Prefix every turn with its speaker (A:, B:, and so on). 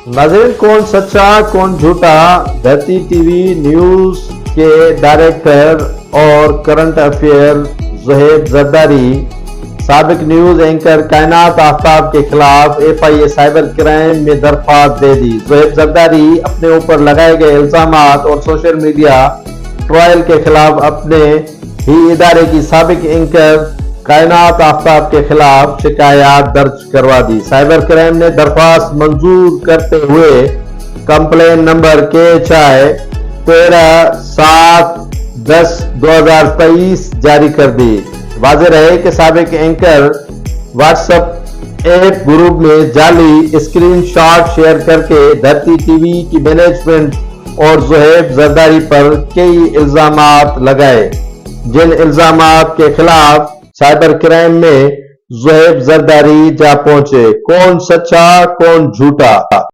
A: नाज़रीन, कौन सच्चा कौन झूठा? धरती टीवी न्यूज के डायरेक्टर और करंट अफेयर ज़ोहैब ज़रदारी साबिक न्यूज एंकर कायनात आफ्ताब के खिलाफ FIA साइबर क्राइम में दरख्वास्त दे दी। ज़ोहैब ज़रदारी अपने ऊपर लगाए गए इल्जामात और सोशल मीडिया ट्रायल के खिलाफ अपने ही इदारे की साबिक एंकर कायनात आफ्ताब के खिलाफ शिकायत दर्ज करवा दी। साइबर क्राइम ने दरख्वास्त मंजूर करते हुए कंप्लेन नंबर KHI 13/7/10/2023 जारी कर दी। वाज़ेह रहे कि साबिक एंकर व्हाट्सएप ऐप ग्रुप में जाली स्क्रीनशॉट शेयर करके धरती टीवी की मैनेजमेंट और ज़ोहैब ज़रदारी पर कई इल्जामात लगाए, जिन इल्जामात के खिलाफ साइबर क्राइम में ज़ोहैब ज़रदारी जा पहुंचे। कौन सच्चा कौन झूठा?